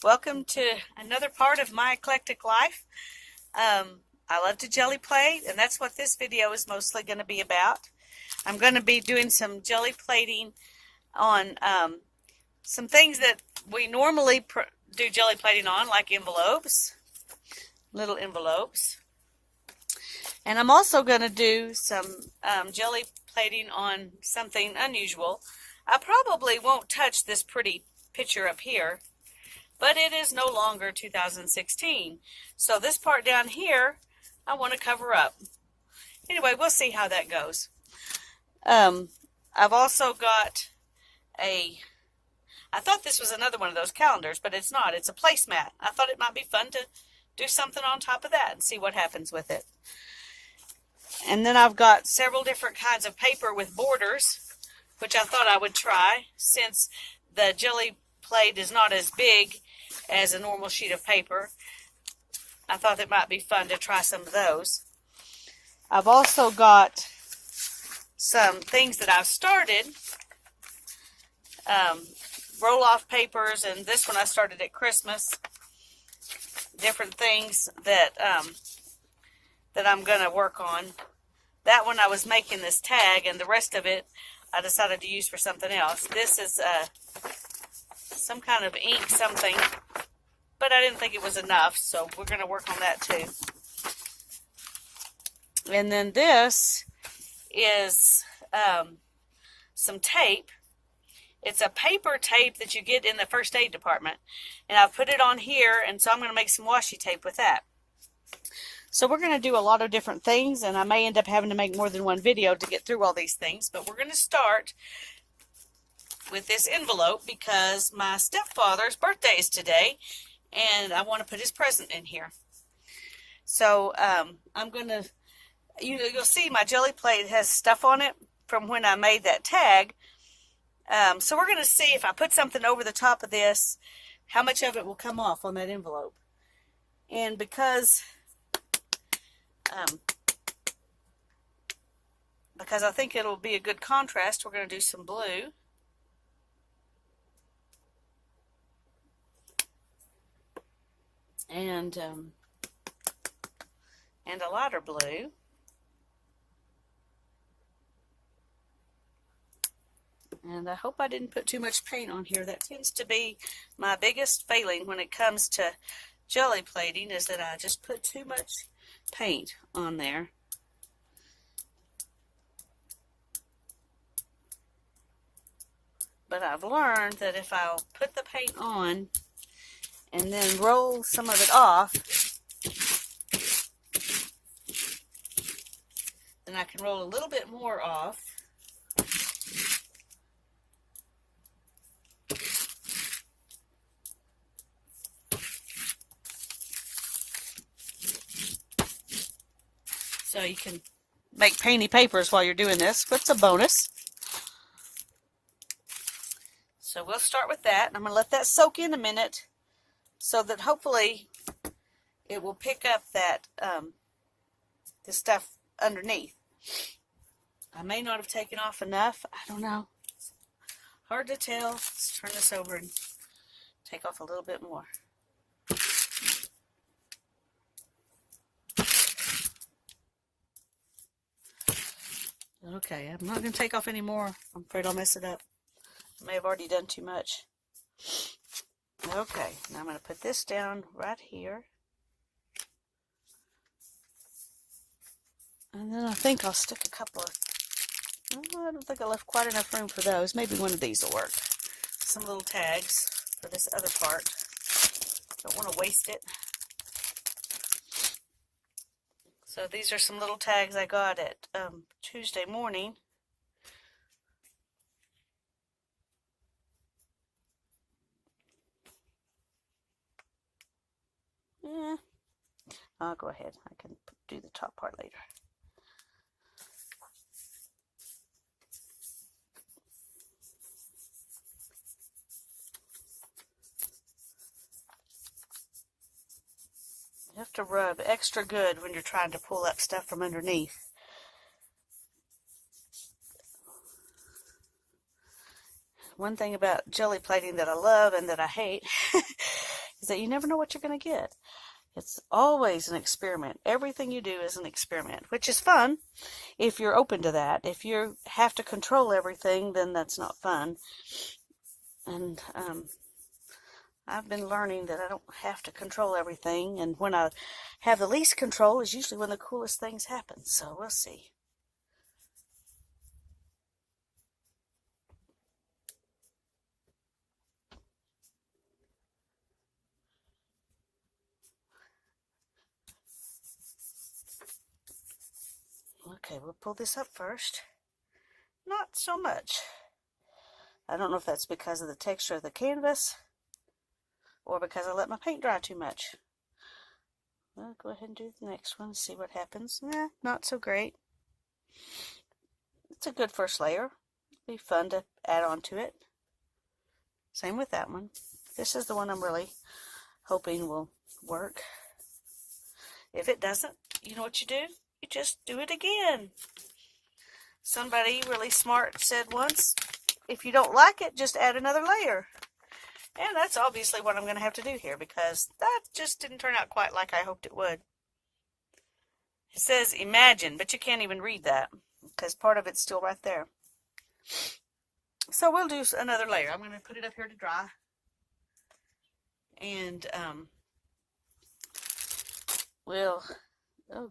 Welcome to another part of my eclectic life. I love to jelly plate, and that's what this video is mostly going to be about. I'm going to be doing some jelly plating on some things that we normally do jelly plating on, like envelopes, little envelopes. And I'm also going to do some jelly plating on something unusual. I probably won't touch this pretty picture up here, but it is no longer 2016. So this part down here, I want to cover up. Anyway, we'll see how that goes. I've also got I thought this was another one of those calendars, but it's not. It's a placemat. I thought it might be fun to do something on top of that and see what happens with it. And then I've got several different kinds of paper with borders, which I thought I would try since the jelly plate is not as big as a normal sheet of paper. I thought it might be fun to try some of those. I've also got some things that I've started, roll-off papers, and this one I started at Christmas. Different things that I'm going to work on. That one I was making this tag, and the rest of it I decided to use for something else. This is some kind of ink something, but I didn't think it was enough, so we're going to work on that too. And then this is some tape. It's a paper tape that you get in the first aid department, and I've put it on here, and so I'm going to make some washi tape with that. So we're going to do a lot of different things, and I may end up having to make more than one video to get through all these things, but we're going to start with this envelope because my stepfather's birthday is today, and I want to put his present in here. So I'm going to, you'll see my jelly plate has stuff on it from when I made that tag. So we're going to see if I put something over the top of this, how much of it will come off on that envelope. And because I think it'll be a good contrast, we're going to do some blue. And a lighter blue. And I hope I didn't put too much paint on here. That tends to be my biggest failing when it comes to jelly plating, is that I just put too much paint on there. But I've learned that if I'll put the paint on and then roll some of it off, then I can roll a little bit more off. So you can make painty papers while you're doing this. What's a bonus? So we'll start with that. I'm going to let that soak in a minute so that hopefully it will pick up that the stuff underneath. I may not have taken off enough. I don't know. It's hard to tell. Let's turn this over and take off a little bit more. Okay, I'm not going to take off any more. I'm afraid I'll mess it up. I may have already done too much. Okay, now I'm going to put this down right here. And then I think I'll stick a couple of, oh, I don't think I left quite enough room for those. Maybe one of these will work. Some little tags for this other part. Don't want to waste it. So these are some little tags I got at Tuesday morning. Yeah, I'll go ahead. I can do the top part later. You have to rub extra good when you're trying to pull up stuff from underneath. One thing about jelly plating that I love and that I hate is that you never know what you're going to get. It's always an experiment. Everything you do is an experiment, which is fun if you're open to that. If you have to control everything, then that's not fun. And I've been learning that I don't have to control everything, and when I have the least control is usually when the coolest things happen. So we'll see. Okay, we'll pull this up first. Not so much. I don't know if that's because of the texture of the canvas or because I let my paint dry too much. Well, go ahead and do the next one, see what happens. Not so great. It's a good first layer. It'll be fun to add on to it. Same with that one. This is the one I'm really hoping will work. If it doesn't, you know what you do? You just do it again. Somebody really smart said once, if you don't like it, just add another layer. And that's obviously what I'm going to have to do here, because that just didn't turn out quite like I hoped it would. It says imagine, but you can't even read that because part of it's still right there. So we'll do another layer. I'm going to put it up here to dry. And we'll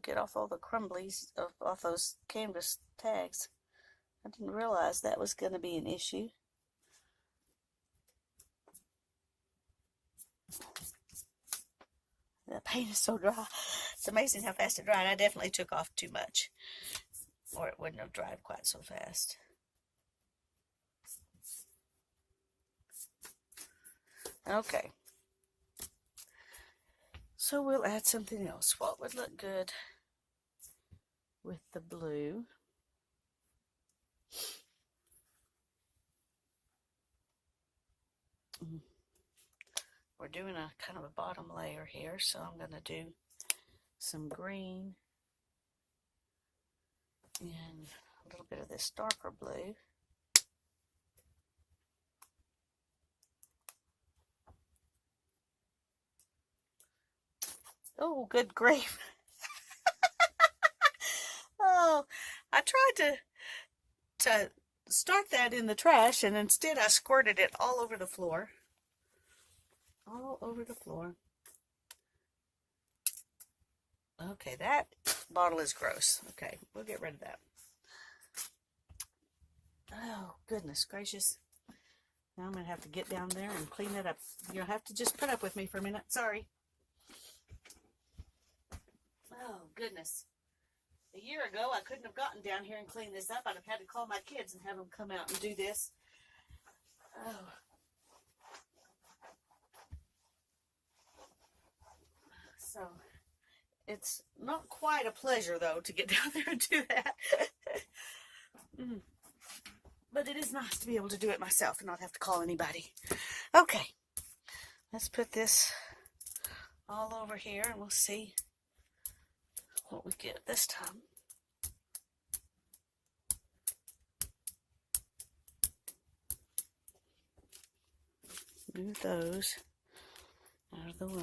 get off all the crumblies off those canvas tags. I didn't realize that was going to be an issue. The paint is so dry. It's amazing how fast it dried. I definitely took off too much, or it wouldn't have dried quite so fast. Okay. So we'll add something else. What would look good with the blue? We're doing a kind of a bottom layer here, so I'm going to do some green and a little bit of this darker blue. Oh, good grief. Oh, I tried to start that in the trash, and instead I squirted it all over the floor. All over the floor. Okay, that bottle is gross. Okay, we'll get rid of that. Oh, goodness gracious. Now I'm going to have to get down there and clean it up. You'll have to just put up with me for a minute. Sorry. Oh, goodness. A year ago, I couldn't have gotten down here and cleaned this up. I'd have had to call my kids and have them come out and do this. Oh. So, it's not quite a pleasure, though, to get down there and do that. But it is nice to be able to do it myself and not have to call anybody. Okay, let's put this all over here, and we'll see what we get this time. Move those out of the way.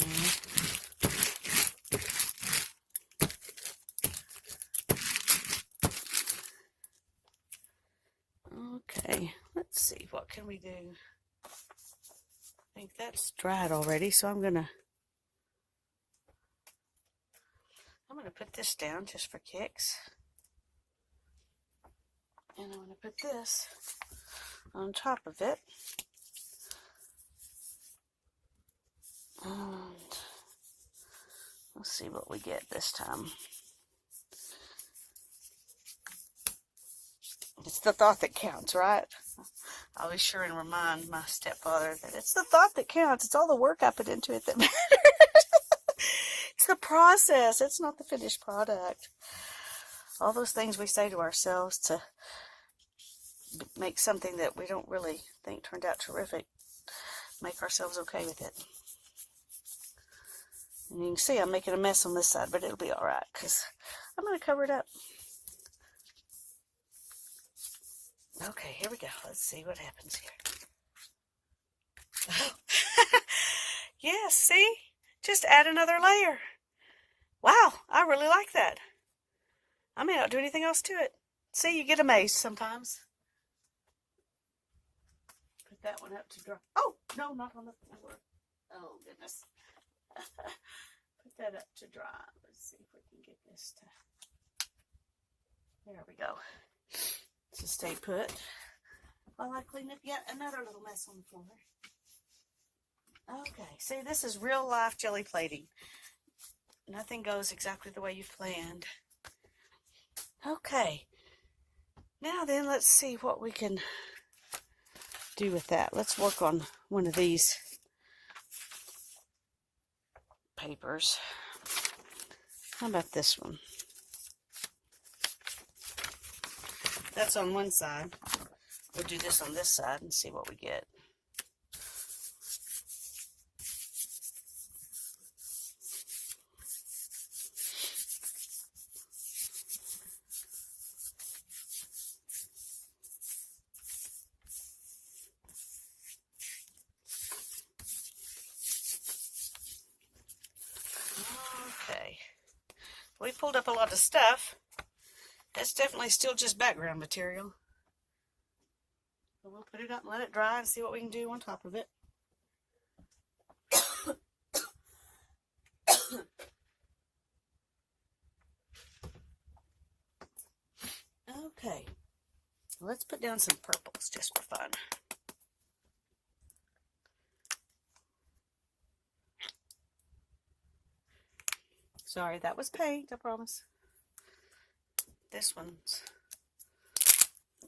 Okay, let's see, what can we do? I think that's dried already, so I'm gonna put this down just for kicks. And I'm gonna put this on top of it. And let's see what we get this time. It's the thought that counts, right? I always sure and remind my stepfather that it's the thought that counts. It's all the work I put into it that matters. It's the process. It's not the finished product. All those things we say to ourselves to make something that we don't really think turned out terrific, make ourselves okay with it. And you can see I'm making a mess on this side, but it'll be all right because I'm going to cover it up. Okay, here we go. Let's see what happens here. Yes, see? Just add another layer. Wow, I really like that. I may not do anything else to it. See, you get amazed sometimes. Put that one up to dry. Oh, no, not on the floor. Oh, goodness. Put that up to dry. Let's see if we can get this to... There we go. To stay put while I clean up yet another little mess on the floor. Okay, see, this is real life jelly plating. Nothing goes exactly the way you planned. Okay, now then, let's see what we can do with that. Let's work on one of these papers. How about this one? That's on one side. We'll do this on this side and see what we get. Okay. We pulled up a lot of stuff. That's definitely still just background material. So we'll put it up and let it dry and see what we can do on top of it. Okay. Let's put down some purples just for fun. Sorry, that was paint, I promise. This one's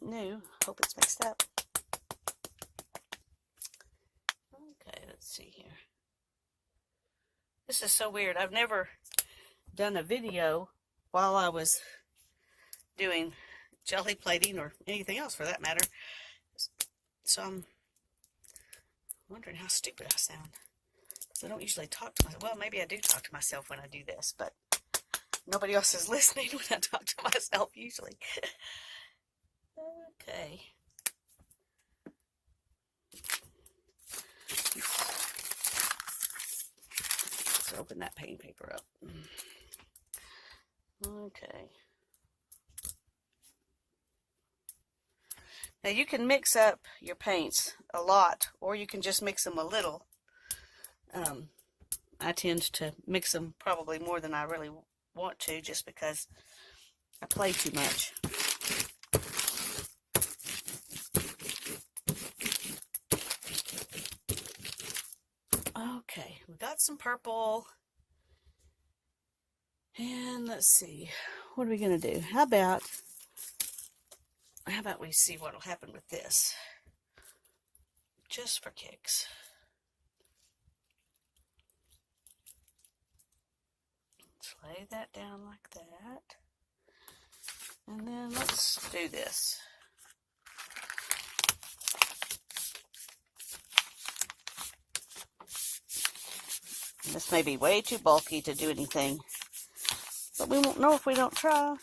new. Hope it's mixed up. Okay, let's see here. This is so weird. I've never done a video while I was doing jelly plating or anything else for that matter. So I'm wondering how stupid I sound. I don't usually talk to myself. Well, maybe I do talk to myself when I do this, but nobody else is listening when I talk to myself usually. Okay. Let's open that paint paper up. Okay. Now you can mix up your paints a lot, or you can just mix them a little. I tend to mix them probably more than I really want to, just because I play too much. Okay, we got some purple. And let's see, what are we going to do? How about we see what will happen with this? Just for kicks. Let's lay that down like that. And then let's do this. This may be way too bulky to do anything, but we won't know if we don't try.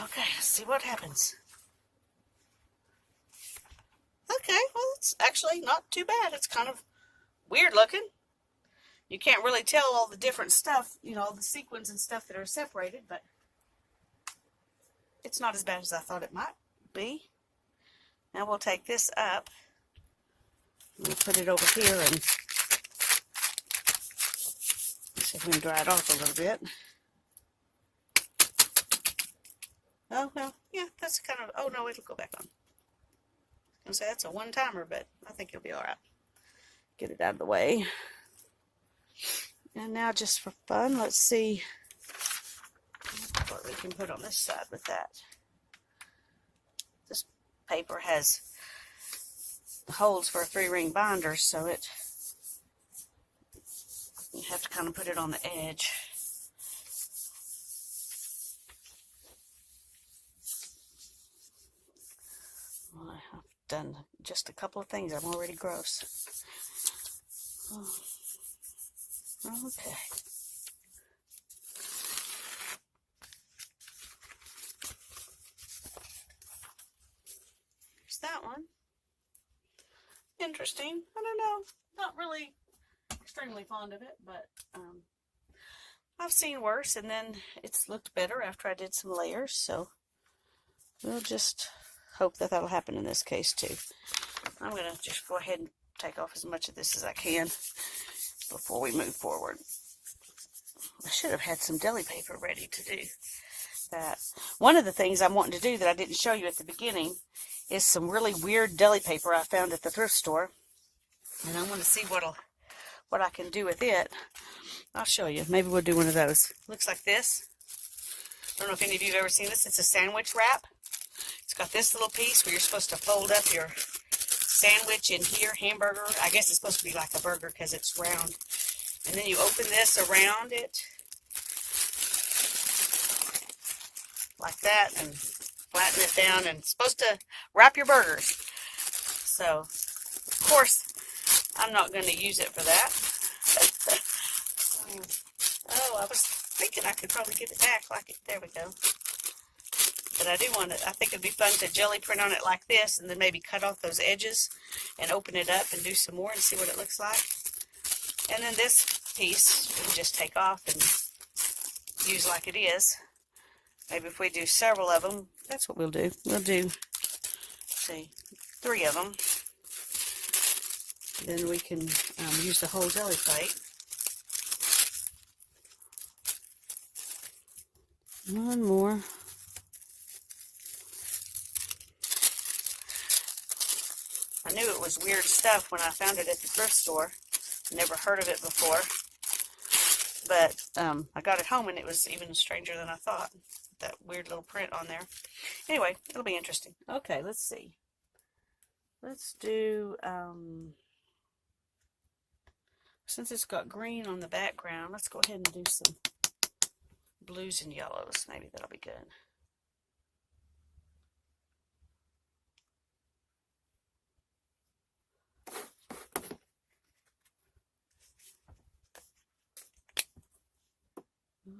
Okay, let's see what happens. Okay, well, it's actually not too bad. It's kind of weird looking. You can't really tell all the different stuff, you know, the sequins and stuff that are separated, but it's not as bad as I thought it might be. Now we'll take this up. We'll put it over here and see if we can dry it off a little bit. Oh, well, yeah, that's kind of, oh no, it'll go back on. I was going to say that's a one-timer, but I think it'll be all right. Get it out of the way. And now just for fun, let's see what we can put on this side with that. This paper has holes for a 3-ring binder, so you have to kind of put it on the edge. I have done just a couple of things. I'm already gross. Oh. Okay. Here's that one. Interesting. I don't know. Not really extremely fond of it, but I've seen worse, and then it's looked better after I did some layers, so we'll just hope that that'll happen in this case too. I'm going to just go ahead and take off as much of this as I can before we move forward. I should have had some deli paper ready to do that. One of the things I'm wanting to do that I didn't show you at the beginning is some really weird deli paper I found at the thrift store, and I want to see what I can do with it. I'll show you. Maybe we'll do one of those. Looks like this. I don't know if any of you have ever seen this. It's a sandwich wrap. It's got this little piece where you're supposed to fold up your sandwich in here, hamburger. I guess it's supposed to be like a burger because it's round. And then you open this around it like that and flatten it down, and it's supposed to wrap your burgers. So, of course, I'm not going to use it for that. Oh, I was thinking I could probably get it back like it. There we go. But I do want to, I think it'd be fun to jelly print on it like this, and then maybe cut off those edges and open it up and do some more and see what it looks like. And then this piece we can just take off and use like it is. Maybe if we do several of them, that's what we'll do. We'll do, let's see, 3 of them. Then we can use the whole jelly plate. One more. I knew it was weird stuff when I found it at the thrift store. Never heard of it before. But I got it home and it was even stranger than I thought. That weird little print on there. Anyway, it'll be interesting. Okay, let's see. Let's do, since it's got green on the background, let's go ahead and do some blues and yellows. Maybe that'll be good.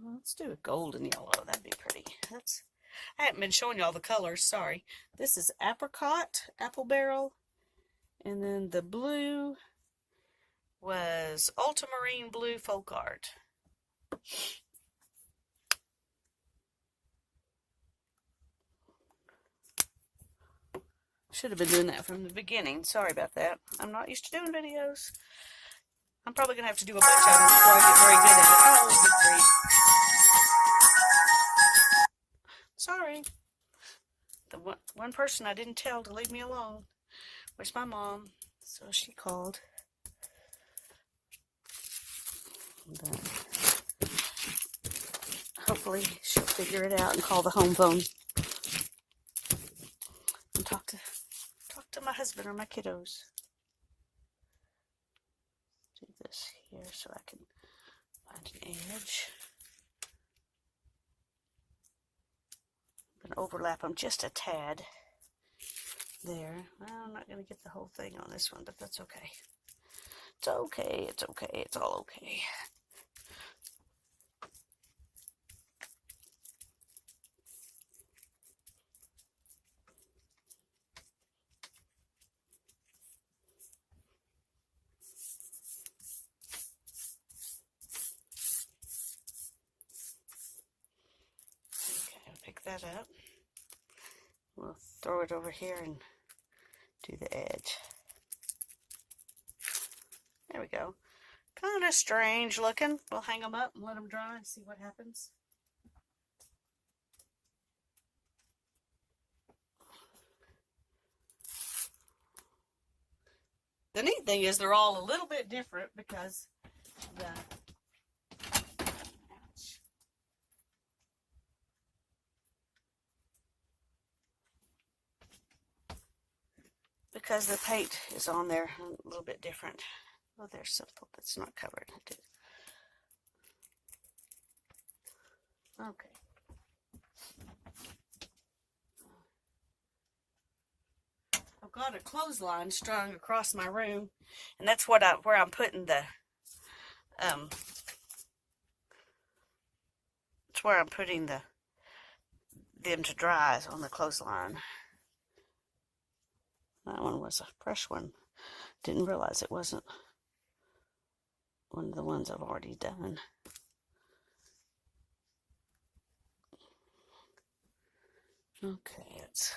Let's do a golden yellow. That'd be pretty. I haven't been showing you all the colors. Sorry. This is apricot, apple barrel, and then the blue was ultramarine blue folk art. Should have been doing that from the beginning. Sorry about that. I'm not used to doing videos. I'm probably going to have to do a bunch of them before I get very good at it. Oh, good grief. Sorry. The one person I didn't tell to leave me alone was my mom. So she called. But hopefully she'll figure it out and call the home phone and talk to my husband or my kiddos. Do this here so I can find an edge. I'm going to overlap them just a tad there. Well, I'm not going to get the whole thing on this one, but that's okay. It's okay, it's okay, it's all okay. That up. We'll throw it over here and do the edge. There we go. Kind of strange looking. We'll hang them up and let them dry and see what happens. The neat thing is they're all a little bit different because the paint is on there a little bit different. Oh, there's something that's not covered. Okay. Okay. got a clothesline strung across my room, and that's where I'm putting the it's where I'm putting them to dry on the clothesline. That one was a fresh one. Didn't realize it wasn't one of the ones I've already done. Okay, let's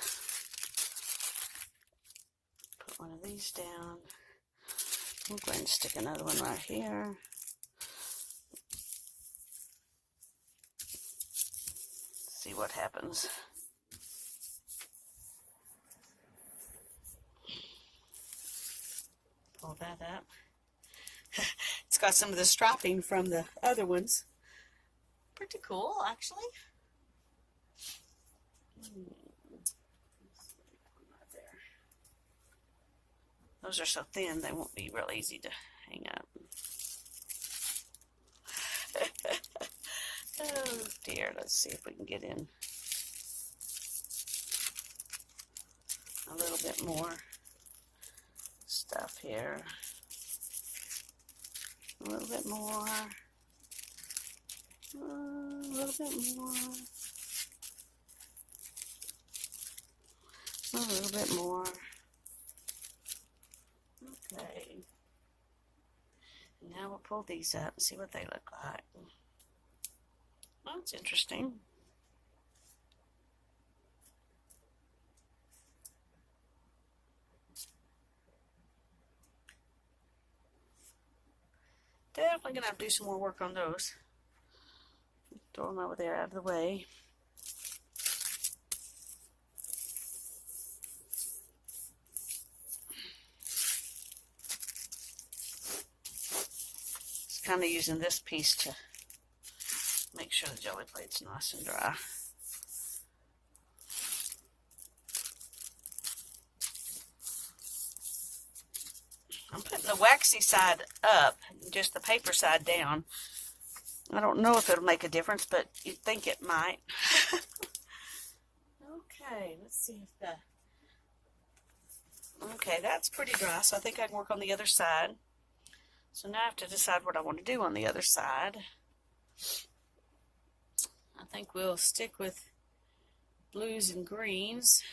put one of these down. I'm going to stick another one right here. See what happens. Pull that up. It's got some of the striping from the other ones. Pretty cool, actually. Right there. Those are so thin, they won't be real easy to hang up. Oh dear, let's see if we can get in a little bit more stuff here. A little bit more. A little bit more. A little bit more. Okay. Now we'll pull these up and see what they look like. Well, that's interesting. Definitely gonna have to do some more work on those. Throw them over there out of the way. Just kind of using this piece to make sure the jelly plate's nice and dry. I'm putting the waxy side up, just the paper side down. I don't know if it'll make a difference, but you'd think it might. Okay, let's see if the... Okay, that's pretty dry, so I think I can work on the other side. So now I have to decide what I want to do on the other side. I think we'll stick with blues and greens.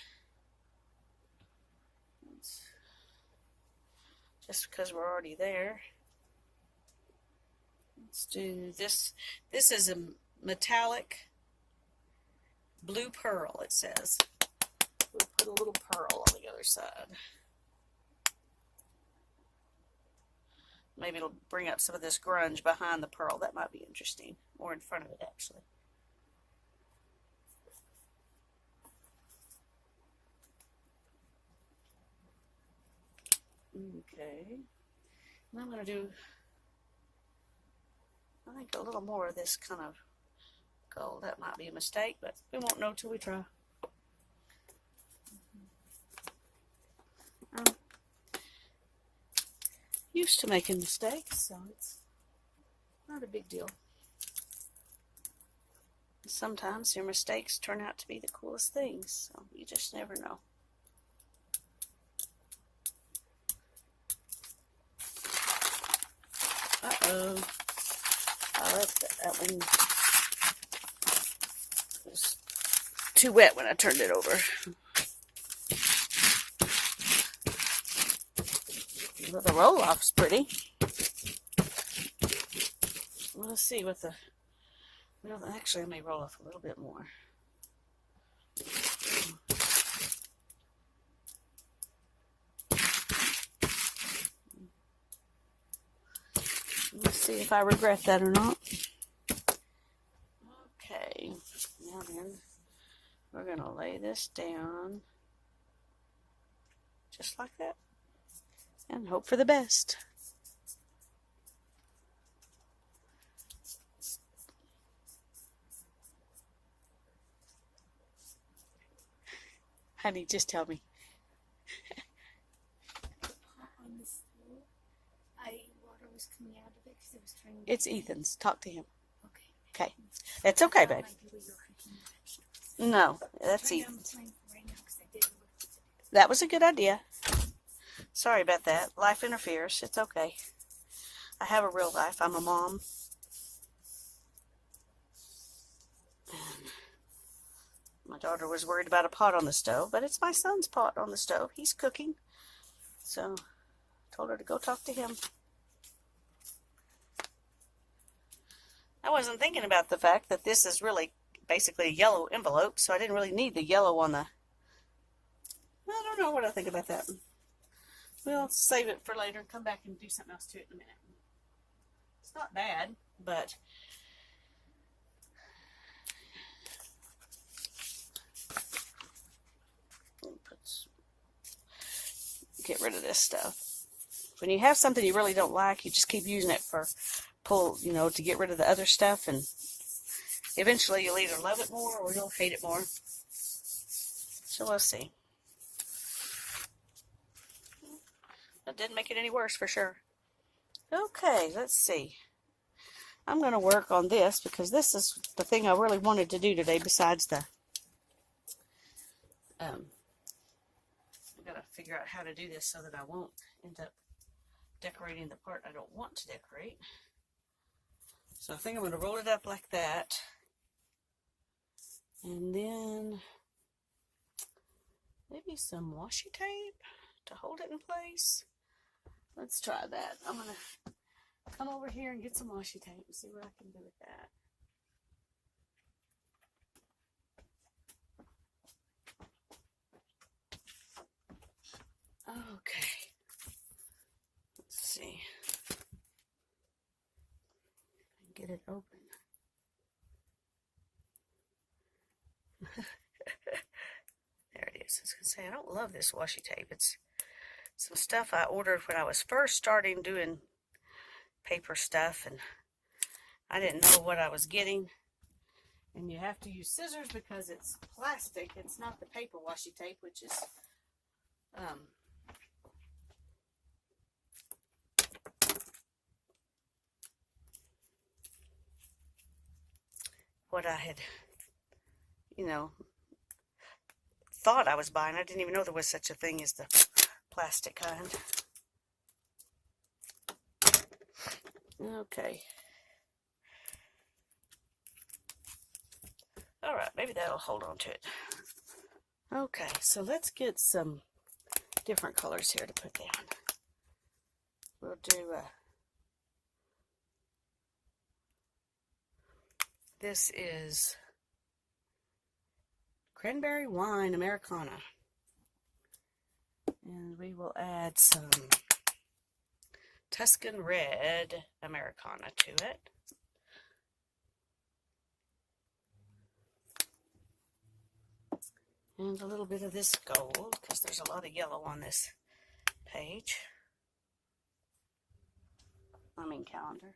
Just because we're already there. Let's do this. This is a metallic blue pearl, it says. We'll put a little pearl on the other side. Maybe it'll bring up some of this grunge behind the pearl. That might be interesting. Or in front of it, actually. Okay. And I'm going to do, I think, a little more of this kind of gold. That might be a mistake, but we won't know till we try. I'm used to making mistakes, so it's not a big deal. Sometimes your mistakes turn out to be the coolest things, so you just never know. Uh-oh. Oh, that one was too wet when I turned it over. Well, the roll-off's pretty. Let's see what the... Well, actually, I may roll off a little bit more. Let's see if I regret that or not. Okay, now then, we're going to lay this down just like that and hope for the best. Honey, just tell me. Water was coming out of it because it was trying to... It's Ethan's. Talk to him. Okay. Okay. It's okay, babe. No, that's Ethan's. That was a good idea. Sorry about that. Life interferes. It's okay. I have a real life. I'm a mom. And my daughter was worried about a pot on the stove, but it's my son's pot on the stove. He's cooking. So I told her to go talk to him. I wasn't thinking about the fact that this is really basically a yellow envelope, so I didn't really need the yellow on the... I don't know what I think about that. We'll save it for later and come back and do something else to it in a minute. It's not bad, but get rid of this stuff. When you have something you really don't like, you just keep using it for to get rid of the other stuff, and eventually you'll either love it more or you'll hate it more. So we'll see. That didn't make it any worse for sure. Okay, let's see. I'm going to work on this because this is the thing I really wanted to do today besides the... I've got to figure out how to do this so that I won't end up decorating the part I don't want to decorate. So I think I'm going to roll it up like that. And then maybe some washi tape to hold it in place. Let's try that. I'm going to come over here and get some washi tape and see what I can do with that. Okay. Let's see. Get it open. There it is. I was going to say, I don't love this washi tape. It's some stuff I ordered when I was first starting doing paper stuff, and I didn't know what I was getting. And you have to use scissors because it's plastic. It's not the paper washi tape, which is what I had, thought I was buying. I didn't even know there was such a thing as the plastic kind. Okay. All right, maybe that'll hold on to it. Okay, so let's get some different colors here to put down. We'll do this is cranberry wine Americana. And we will add some Tuscan red Americana to it. And a little bit of this gold, because there's a lot of yellow on this page. Calendar.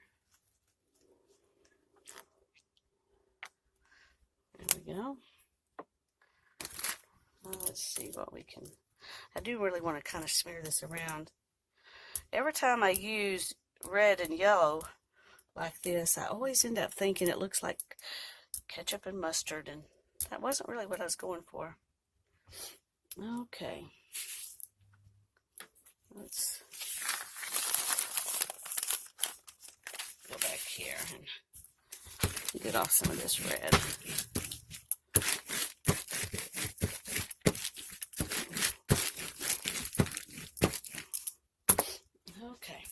There we go. Let's see what we can... I do really want to kind of smear this around. Every time I use red and yellow like this, I always end up thinking it looks like ketchup and mustard, and that wasn't really what I was going for. Okay. Let's go back here and get off some of this red. Okay.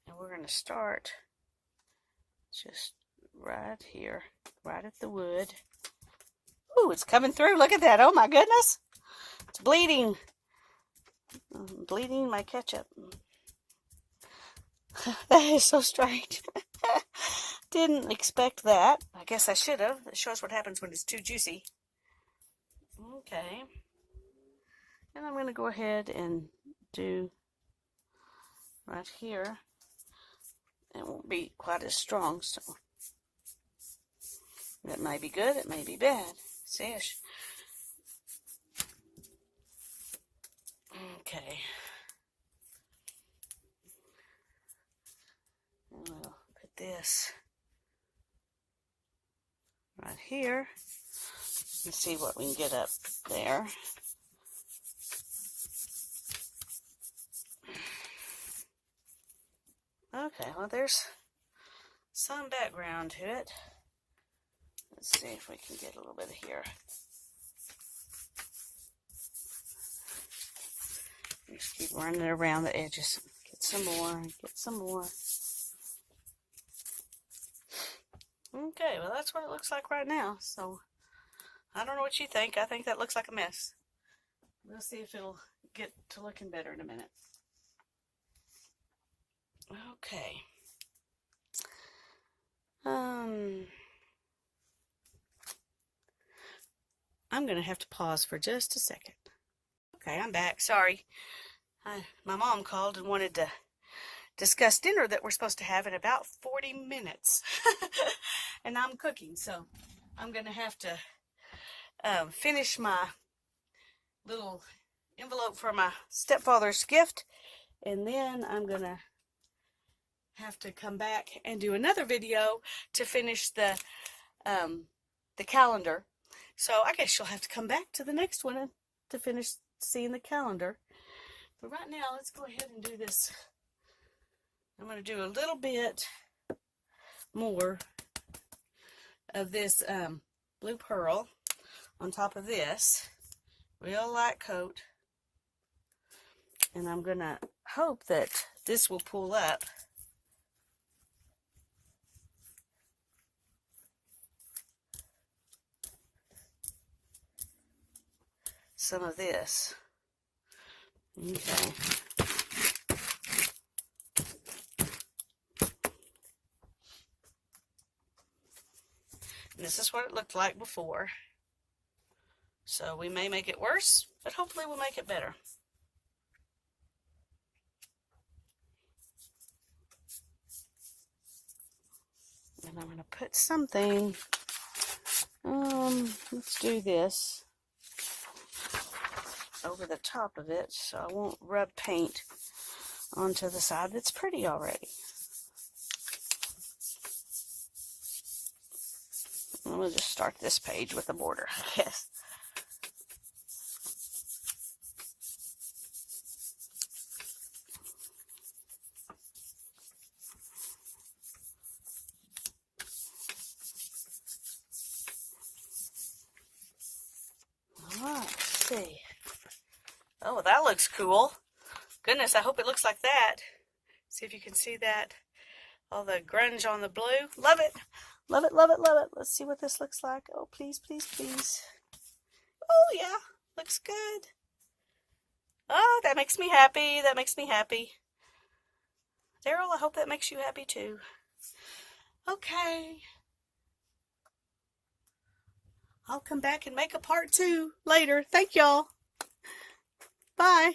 And we're going to start just right here, right at the wood. Ooh, it's coming through. Look at that. Oh my goodness. It's bleeding. I'm bleeding my ketchup. That is so strange. Didn't expect that. I guess I should have. It shows what happens when it's too juicy. Okay. And I'm going to go ahead and do right here. It won't be quite as strong, so that may be good, it may be bad. Sesh. Okay. And we'll put this right here. Let's see what we can get up there. Okay, well, there's some background to it. Let's see if we can get a little bit of here. Just keep running it around the edges. Get some more, get some more. Okay, well, that's what it looks like right now. So, I don't know what you think. I think that looks like a mess. We'll see if it'll get to looking better in a minute. Okay. I'm going to have to pause for just a second. Okay, I'm back. Sorry. My mom called and wanted to discuss dinner that we're supposed to have in about 40 minutes. And I'm cooking, so I'm going to have to finish my little envelope for my stepfather's gift. And then I'm going to have to come back and do another video to finish the calendar. So I guess you'll have to come back to the next one to finish seeing the calendar. But right now, let's go ahead and do this. I'm going to do a little bit more of this blue pearl on top of this. Real light coat. And I'm going to hope that this will pull up. Some of this. Okay. And this is what it looked like before. So we may make it worse, but hopefully we'll make it better. And I'm going to put something, let's do this over the top of it so I won't rub paint onto the side that's pretty already. I'm going to just start this page with a border, I guess. Alright, let's see. Oh, that looks cool. Goodness, I hope it looks like that. See if you can see that. All the grunge on the blue. Love it. Love it, love it, love it. Let's see what this looks like. Oh, please, please, please. Oh, yeah. Looks good. Oh, that makes me happy. That makes me happy. Daryl, I hope that makes you happy too. Okay. I'll come back and make a part 2 later. Thank y'all. Bye.